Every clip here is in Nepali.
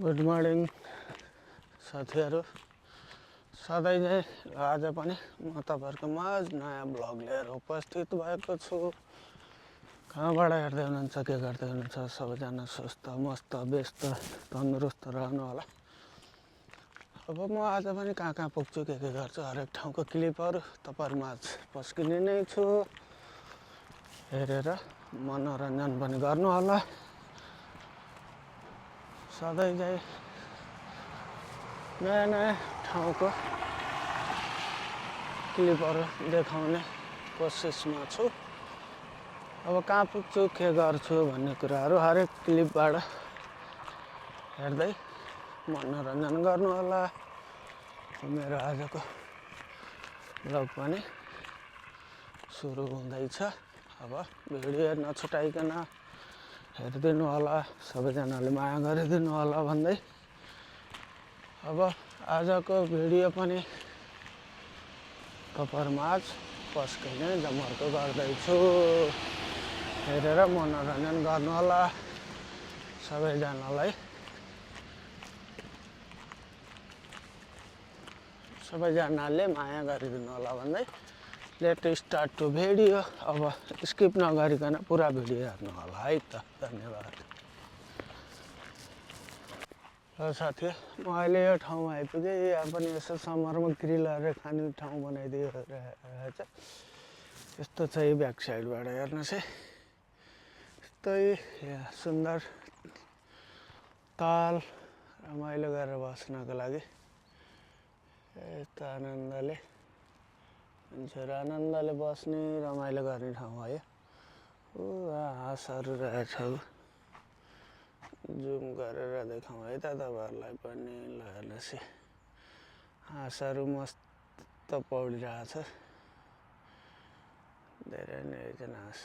गुड मर्निङ साथीहरू। सधैँ चाहिँ आज पनि म तपाईँहरूको माझ नयाँ ब्लग लिएर उपस्थित भएको छु। कहाँबाट हेर्दै हुनुहुन्छ, के गर्दै हुनुहुन्छ, सबैजना स्वस्थ मस्त व्यस्त तन्दुरुस्त रहनु होला। अब म आज पनि कहाँ कहाँ पुग्छु, के गर्छु, हरेक ठाउँको क्लिपहरू तपाईँहरू माझ पस्किने नै छु। हेरेर मनोरञ्जन पनि गर्नु होला। सधैँ चाहिँ नयाँ नयाँ ठाउँको क्लिपहरू देखाउने कोसिसमा छु। अब कहाँ पुग्छु, के गर्छु भन्ने कुराहरू हरेक क्लिपबाट हेर्दै मनोरञ्जन गर्नु होला। मेरो आजको ब्लग पनि सुरु हुँदैछ। अब भिडियो नछुटाइकन हेरिदिनु होला, सबैजनाले माया गरिदिनु होला भन्दै अब आजको भिडियो पनि तपाईँहरू माझ पस्किने जमर्को गर्दैछु। हेरेर मनोरञ्जन गर्नु होला सबैजनाले माया गरिदिनु होला भन्दै लेट स्टार्ट टु भिडियो। अब स्किप नगरिकन पुरा भिडियो हेर्नु होला है त। धन्यवाद। र साथी, म अहिले यो ठाउँमा आइपुगेँ। यहाँ पनि यसो समरमा ग्रिलहरू खाने ठाउँ बनाइदियो रहेछ। यस्तो छ यो ब्याक साइडबाट हेर्नुहोस् है। यस्तै यहाँ सुन्दर ताल रमाइलो गरेर बस्नको लागि यस्तो आनन्दले मान्छेहरू आनन्दले बस्ने रमाइलो गर्ने ठाउँ हो यो। हाँसहरू रहेछ, जुम गरेर देखाउँ है त तपाईँहरूलाई पनि। ल हेर्नुहोस्, हाँसहरू मस्त पौडिरहेछ, धेरै नै एकजना हाँस।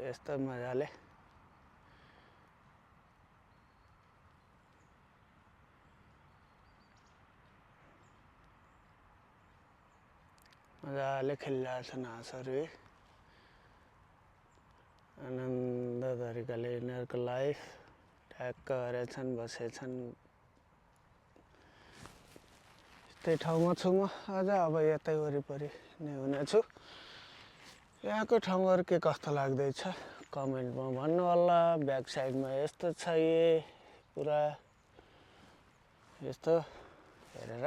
यस्तो मजाले खेलिरहेछन् हाँसहरू। आनन्द तरिकाले यिनीहरूको लाइफ ट्याक्क गरेछन्, बसेछन्। यस्तै ठाउँमा छु म आज। अब यतै वरिपरि नै हुनेछु। यहाँको ठाउँहरू के कस्तो लाग्दैछ कमेन्टमा भन्नु होला। ब्याक साइडमा यस्तो छ यी पुरा यस्तो हेरेर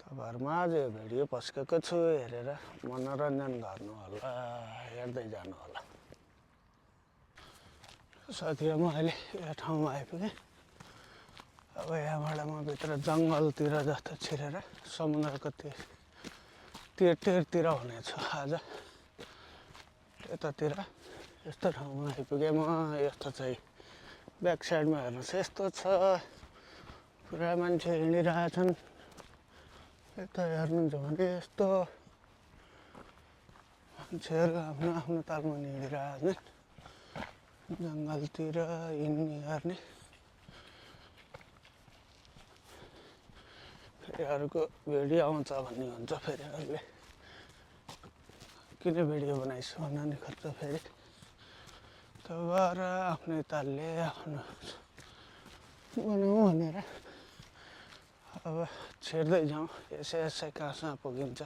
तपाईँहरू माझ यो भिडियो पस्केको छु। हेरेर मनोरञ्जन गर्नु होला, हेर्दै जानु होला। साथीहरू, म अहिले यो ठाउँमा आइपुगेँ। अब यहाँबाट म भित्र जङ्गलतिर जस्तो छिरेर समुद्रको तिरतिर हुनेछु आज। यतातिर यस्तो ठाउँमा आइपुगेँ म। यस्तो चाहिँ ब्याक साइडमा हेर्नुहोस्, यस्तो छ। पुरा मान्छे हिँडिरहेछन्। यता हेर्नुहुन्छ भने यस्तो मान्छेहरू आफ्नो आफ्नो तालमा हिँडिरहेछन् जङ्गलतिर हिँड्ने गर्ने। फेरि अरूको भिडियो आउँछ भन्ने हुन्छ, फेरि अरूले किन भिडियो बनाइस् भन्ने खोज्छ। फेरि त्यो भएर आफ्नै तालले आफ्नो बनाउँ भनेर अब छिर्दै जाउँ। यसै कहाँसम्म पुगिन्छ।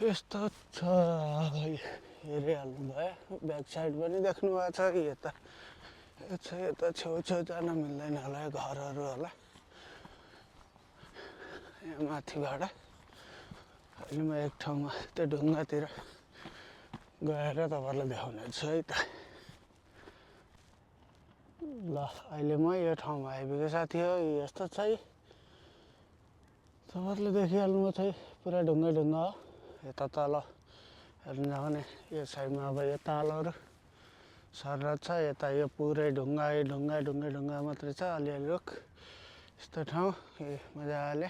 यस्तो छ, हेरिहाल्नु भयो। ब्याक साइड पनि देख्नु भएको छ। यता छेउछेउ जान मिल्दैन होला, घरहरू होला यहाँ माथिबाट। अहिले म एक ठाउँमा त्यो ढुङ्गातिर गएर तपाईँहरूलाई देखाउने छु है त। ल अहिले म यो ठाउँमा आइपुगेँ साथी हो। यस्तो छ है, तपाईँहरूले देखिहाल्नु छ है, पुरा ढुङ्गा हो। यता तल हेर्नु भने यो साइडमा अब यो तालहरू सर छ। यता यो पुरै ढुङ्गा मात्रै छ, अलिअलि रुख। यस्तो ठाउँ मजाले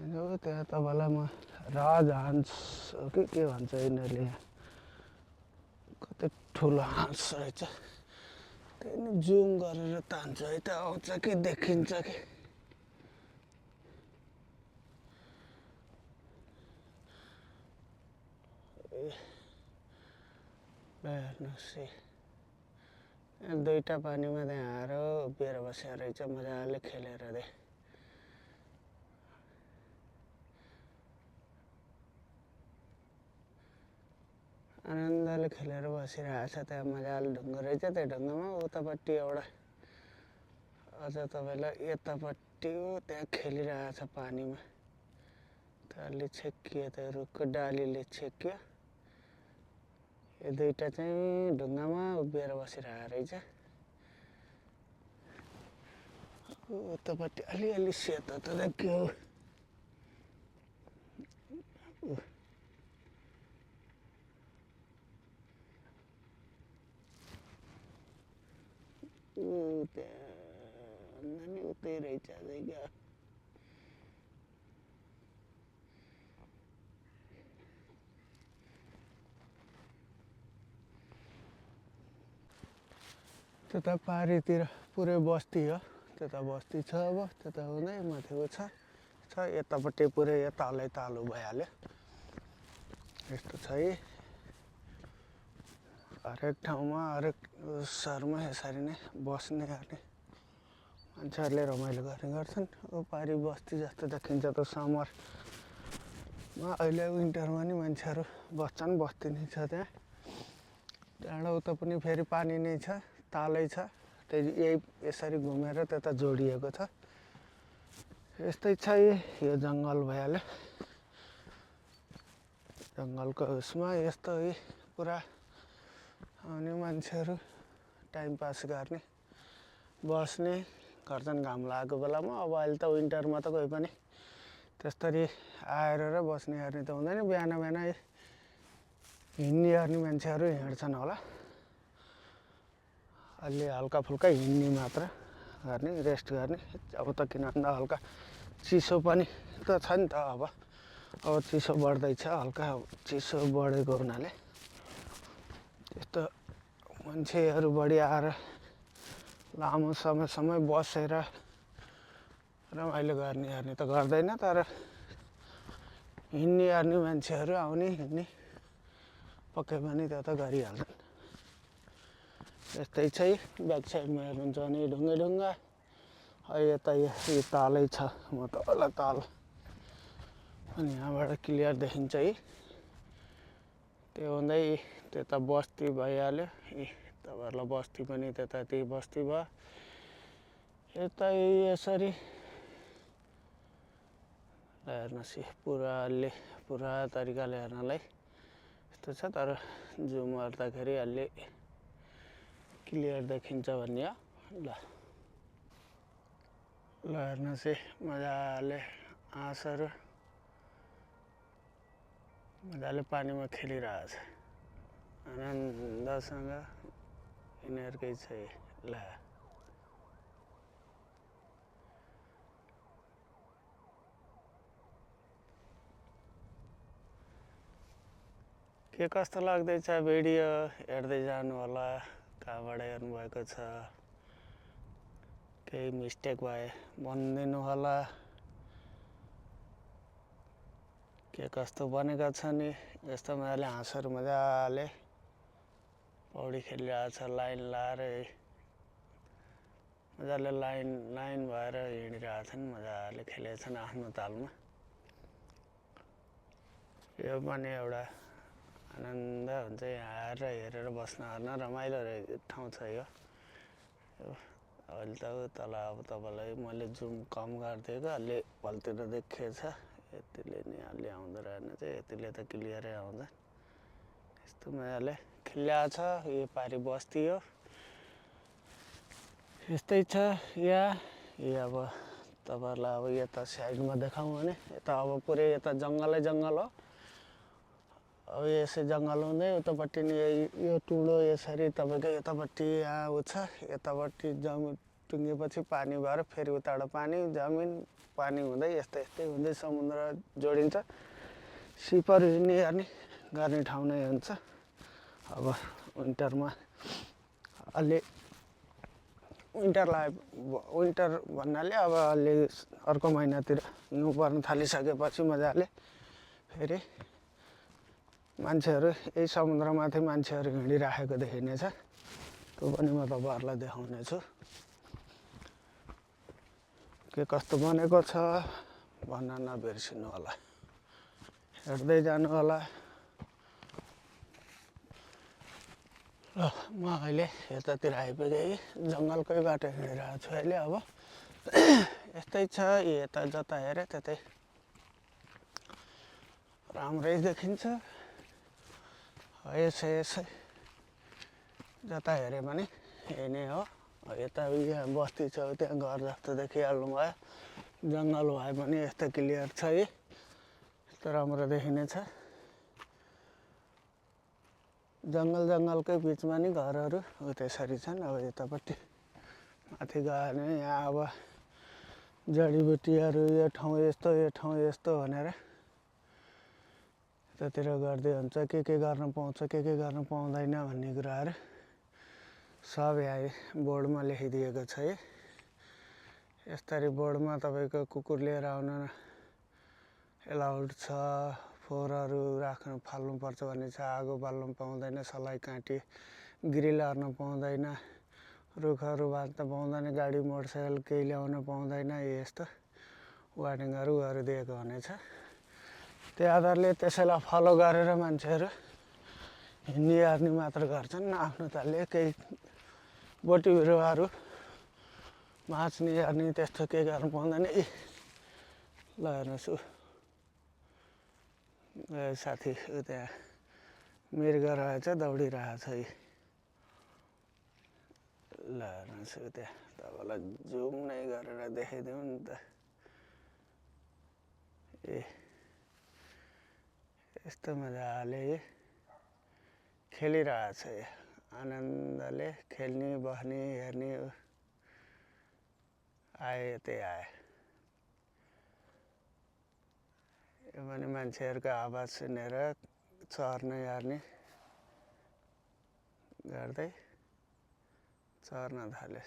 त्यहाँ तपाईँलाई म राजहंस हो कि के भन्छ यिनीहरूले, यहाँ कति ठुलो हाँस रहेछ। त्यही नै जुम गरेर तान्छु है त, आउँछ कि देखिन्छ कि। ल हेर्नुहोस् दुईटा पानीमा त्यहाँ आएर उभिएर बसेर रहेछ मजाले खेलेर दे आनन्दले खेलेर बसिरहेको छ त्यहाँ मजाले ढुङ्गा रहेछ त्यो ढुङ्गामा उतापट्टि एउटा अझ तपाईँलाई यतापट्टि त्यहाँ खेलिरहेको छ पानीमा त्यसले छेकियो त्यो रुखको डालीले छेक्यो यो दुईटा चाहिँ ढुङ्गामा उभिएर बसिरहेको रहेछ उतापट्टि अलिअलि सेतो त देखियो त्यहाँ उतै रहेछ क्या त्यता पारीतिर पुरै बस्ती हो त्यता बस्ती छ अब त्यता हुँदै माथिको छ यतापट्टि पुरै तालै तालु भइहाल्यो यस्तो छ है हरेक ठाउँमा हरेक सहरमा यसरी नै बस्ने गर्ने मान्छेहरूले रमाइलो गर्ने गर्छन् अब पारी बस्ती जस्तो देखिन्छ त समरमा अहिले विन्टरमा नि मान्छेहरू बस्छन् बस्ती नै छ त्यहाँ त्यहाँबाट उता पनि फेरि पानी नै छ तालै छ यही यसरी घुमेर त्यता जोडिएको छ यस्तै छ यो जङ्गल भइहाल्यो जङ्गलको उसमा यस्तो पुरा आउने मान्छेहरू टाइम पास गर्ने बस्ने गर्छन् घाम लागेको बेलामा अब अहिले त विन्टरमा त कोही पनि त्यस्तरी आएर र बस्ने गर्ने त हुँदैन बिहान बिहान हिँड्ने गर्ने मान्छेहरू हिँड्छन् होला अलि हल्का फुल्का हिँड्ने मात्र गर्ने रेस्ट गर्ने अब त किन भन्दा हल्का चिसो पनि त छ नि त अब चिसो बढ्दैछ हल्का चिसो बढेको हुनाले त्यस्तो मान्छेहरू बढी आएर लामो समयसम्म बसेर रमाइलो गर्ने त गर्दैन तर हिँड्ने गर्ने मान्छेहरू आउने हिँड्ने पक्कै पनि त्यो त गरिहाल्छन् यस्तै छ ब्याक साइडमा हेर्नुहुन्छ भने ढुङ्गा यता यो तालै छ म तल ताल अनि यहाँबाट क्लियर देखिन्छ है त्यो हुँदै त्यता बस्ती भइहाल्यो तपाईँहरूलाई बस्ती पनि त्यताति बस्ती भयो यता यसरी हेर्नुहोस् पुरा तरिकाले हेर्नलाई यस्तो छ तर जुम गर्दाखेरि अलि क्लियर देखिन्छ भन्ने हो ल हेर्नुहोस् मजाले हाँसहरू मजाले पानीमा खेलिरहेको छ आनन्दसँग यिनीहरूकै छ ल के कस्तो लाग्दैछ भिडियो हेर्दै जानु होला कहाँबाट हेर्नुभएको छ केही मिस्टेक भए भनिदिनु होला के कस्तो बनेका छन् यस्तो मजाले हाँसहरू मजाले पौडी खेलिरहेको छ लाइन लाएर मजाले लाइन भएर हिँडिरहेका छन् मजाले खेलेका छन् आफ्नो तालमा यो पनि एउटा आनन्द हुन्छ यहाँ आएर हेरेर बस्न गर्न रमाइलो ठाउँ छ यो अहिले त तल अब तपाईँलाई मैले जुम कम गरिदिएको अलि भलतिर देखिएको छ यतिले नि अलि आउँदो रहेन चाहिँ यतिले त क्लियरै आउँछ यस्तो मजाले खेलिरहेको छ यो पारी बस्ती हो यस्तै छ अब तपाईँहरूलाई अब यता साइडमा देखाउँ भने यता अब पुरै यता जङ्गलै जङ्गल हो अब यसै जङ्गल हुँदै उतापट्टि नि यो टुँडो यसरी तपाईँको यतापट्टि यहाँ छ यतापट्टि जमिन टुङ्गेपछि पानी भएर फेरि उताबाट पानी जमिन पानी हुँदै यस्तै हुँदै समुद्र जोडिन्छ सिपहरू हिँड्ने गर्ने ठाउँ नै हुन्छ अब विन्टरमा अलि विन्टर भन्नाले अब अलि अर्को महिनातिर हिउँ पर्न थालिसकेपछि मजाले फेरि मान्छेहरू यही समुद्रमाथि मान्छेहरू हिँडिराखेको देखिनेछ। त्यो पनि म तपाईँहरूलाई देखाउने छु के कस्तो बनेको छ भन्न नबिर्सिनु होला, हेर्दै जानु होला। ल म अहिले यतातिर आइपुगेँ, जङ्गलकै बाटो हिँडिरहेको छु अहिले। अब यस्तै छ, यता जता हेऱ्यो त्यतै राम्रै देखिन्छ। यसै जता हेऱ्यो भने यही नै हो। यता यहाँ बस्ती छ, त्यहाँ घर जस्तो देखिहाल्नु भयो। जङ्गल भए पनि यस्तो क्लियर छ, यस्तो राम्रो देखिनेछ। जङ्गलकै बिचमा नि घरहरू त्यसरी छन्। अब यतापट्टि माथि गयो भने यहाँ अब जडीबुटीहरू, यो ठाउँ यस्तो यो ठाउँ यस्तो भनेर त्यतातिर गर्दै हुन्छ। के गर्न पाउँछ के गर्न पाउँदैन भन्ने कुराहरू सब यहाँ बोर्डमा लेखिदिएको छ। यसरी बोर्डमा तपाईँको कुकुर लिएर आउन एलाउड छ, फोहोरहरू राख्नु फाल्नुपर्छ भन्ने छ, आगो बाल्नु पाउँदैन, सलाई काँटी ग्रिल हार्न पाउँदैन, रुखहरू बाँच्न पाउँदैन, गाडी मोटरसाइकल केही ल्याउन पाउँदैन, यस्तो वार्निङहरू गरिदिएको हुनेछ। त्यो आधारले त्यसैलाई फलो गरेर मान्छेहरू हिँड्ने हार्ने मात्र गर्छन्। आफ्नो तालले केही बोटी बिरुवाहरू भाँच्ने हार्ने त्यस्तो केही गर्नु पाउँदैन। ल हेर्नुहोस्, साथी त्यहाँ मृग रहेछ, दौडिरहेछ। ल हेर्नुहोस्, त्यहाँ तपाईँलाई जुम नै गरेर देखाइदिउँ नि त। यस्तो मजाले खेलिरहेछ, आनन्दले खेल्ने बस्ने हेर्ने आए यतै आए। यो पनि मान्छेहरूको आवाज सुनेर चर्ने हेर्ने गर्दै चर्न थाले।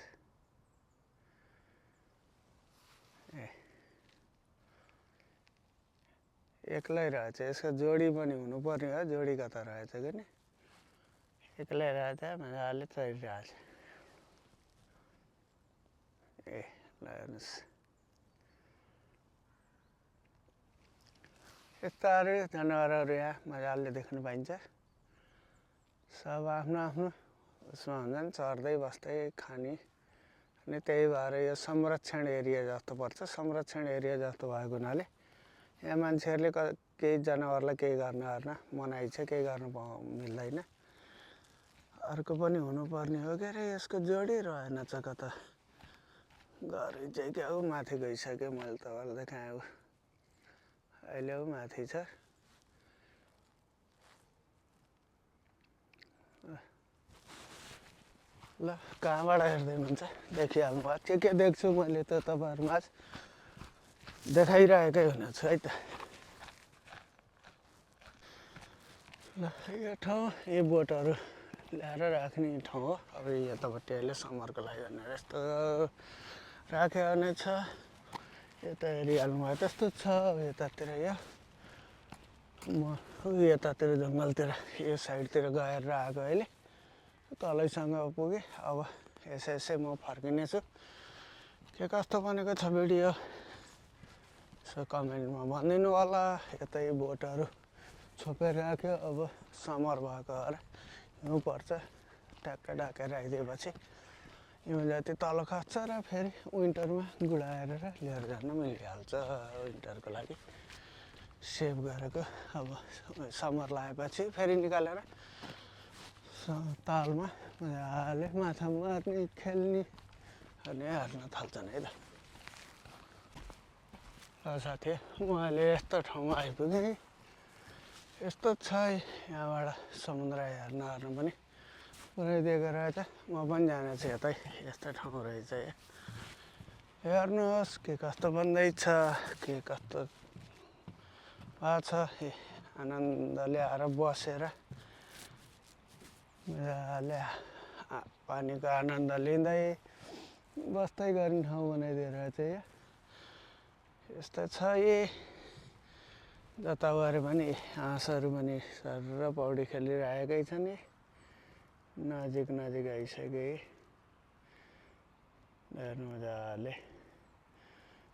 एक्लै रहेछ, यसको जोडी पनि हुनुपर्ने हो। जोडी कता रहेछ कि नि, एक्लै रहेछ, मजाले चरिरहेछ। ल हेर्नुहोस्, यस्ताहरू जनावरहरू यहाँ मजाले देख्न पाइन्छ। सब आफ्नो आफ्नो उसमा हुन्छन्, चर्दै बस्दै खाने। अनि त्यही भएर यो संरक्षण एरिया जस्तो पर्छ। संरक्षण एरिया जस्तो भएको हुनाले यहाँ मान्छेहरूले केही जनावरलाई केही गर्न मनाइ छ, केही गर्न मिल्दैन। अर्को पनि हुनुपर्ने हो के अरे, यसको जोडी रहेनछ कता घरै चाहिँ क्या हो, माथि गइसक्यो। मैले तपाईँलाई देखाएँ, अहिले माथि छ। ल कहाँबाट हेर्दै हुनुहुन्छ देखिहाल्नु भयो। के देख्छु मैले त तपाईँहरूमा देखाइरहेकै हुनेछु है त। ल यो ठाउँ, यो बोटहरू ल्याएर राख्ने ठाउँ हो। अब यतापट्टि अहिले समरको लागि भनेर यस्तो राख्यो भने छ। यता हेरिहाल्नु भयो त्यस्तो छ। अब यतातिर यो म यतातिर जङ्गलतिर यो साइडतिर गएर आएको अहिले तलैसँग पुगेँ। अब यसै म फर्किनेछु। के कस्तो बनेको छ भिडियो सो कमेन्टमा भनिदिनु होला। यतै बोटहरू छोपेर राख्यो। अब समर भएको भएर हिउँ पर्छ, ट्याक्क ढाकेर आइदिएपछि हिउँ जति तल खस्छ र फेरि विन्टरमा गुडाएर लिएर जान मिलिहाल्छ। विन्टरको लागि सेभ गरेको। अब समर लगाएपछि फेरि निकालेर तालमा मजाले माछा मार्ने, खेल्ने अनि हेर्न थाल्छन् है त। ल साथी, म अहिले यस्तो ठाउँमा आइपुगेँ। यस्तो छ, यहाँबाट समुद्र हेर्न पनि पुऱ्याइदिएको रहेछ। म पनि जानेछु यतै, यस्तो ठाउँ रहेछ। हेर्नुहोस् के कस्तो बन्दैछ, के कस्तो भएको छ। आनन्दले आएर बसेर मजाले पानीको आनन्द लिँदै बस्दै गर्ने ठाउँ बनाइदिएर चाहिँ यस्तो छ। जता गरे पनि हाँसहरू पनि सर पौडी खेलिरहेकै छ नि। नजिक नजिक आइसके हेर्नु मजाले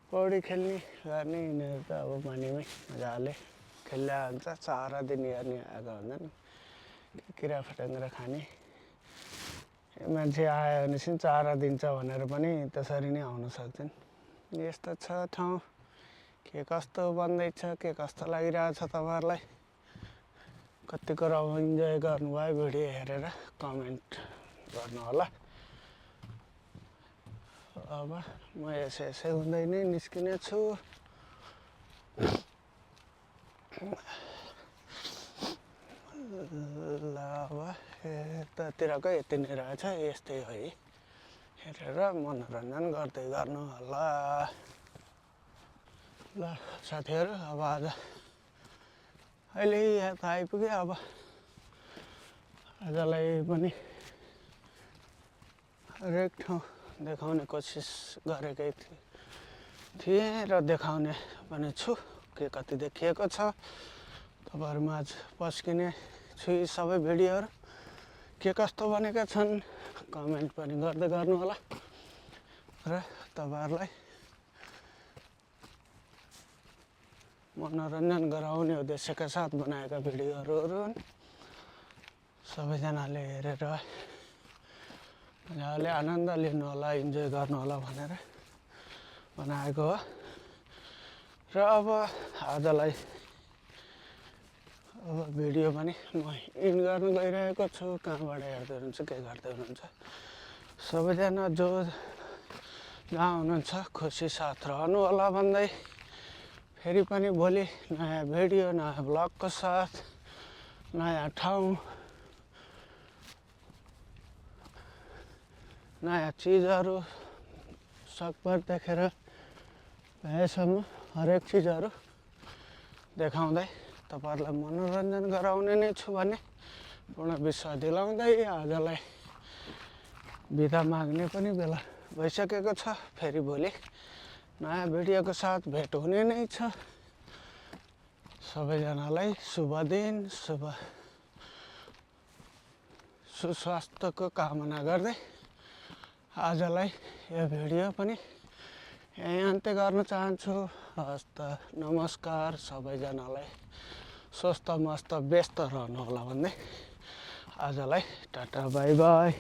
पौडी खेल्ने गर्ने यिनीहरू त अब पानीमै मजाले खेल्दा हुन्छ। सारा दिन हेर्ने आएको हुन्छन् किरा फट्याङ्ग्रा खाने मान्छे आयो भनेपछि चारा दिन्छ भनेर पनि त्यसरी नै आउन सक्छन्। यस्तो छ ठाउँ के कस्तो बन्दैछ के कस्तो लागिरहेछ तपाईँहरूलाई कतिको इन्जोय गर्नुभयो भिडियो हेरेर कमेन्ट गर्नु होला। अब म यसै हुँदै नै निस्किने छु। ल अब यतातिरको यति नै रहेछ यस्तै हो है हेरेर मनोरञ्जन गर्दै गर्नु होला। ल साथीहरू अब आज अहिले यहाँ त आइपुग्यो। अब आजलाई पनि हरेक ठाउँ देखाउने कोसिस गरेकै थिएँ र देखाउने पनि छु के कति देखिएको छ। तपाईँहरूमा आज पस्किने छु यी सबै भिडियोहरू के कस्तो बनेका छन् कमेन्ट पनि गर्दै गर्नु होला र तपाईँहरूलाई मनोरञ्जन गराउने उद्देश्यका साथ बनाएका भिडियोहरू हुन्। सबैजनाले हेरेर मजाले आनन्द लिनु होला इन्जोय गर्नु होला भनेर बनाएको हो। र अब आजलाई अब भिडियो पनि म इन गर्न गइरहेको छु। कहाँबाट हेर्दै हुनुहुन्छ के गर्दै हुनुहुन्छ सबैजना जो जहाँ हुनुहुन्छ खुसी साथ रहनु होला भन्दै फेरि पनि भोलि नयाँ भिडियो नयाँ ब्लगको साथ नयाँ ठाउँ नयाँ चिजहरू सकभर देखेर भएसम्म हरेक चिजहरू देखाउँदै तपाईँहरूलाई मनोरञ्जन गराउने नै छु भन्ने पूर्ण विश्वास दिलाउँदै आजलाई बिदा माग्ने पनि बेला भइसकेको छ। फेरि भोलि नयाँ भिडियोको साथ भेट हुने नै छ। सबैजनालाई शुभ दिन सुस्वास्थ्यको कामना गर्दै आजलाई यो भिडियो पनि यहीँ अन्त्य गर्न चाहन्छु। हस् त नमस्कार सबैजनालाई स्वस्थ मस्त व्यस्त रहनु होला भन्दै आजलाई टाटा बाई बाई।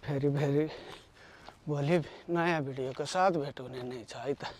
फेरि भोलि नयाँ भिडियोको साथ भेट हुने नै छ है त।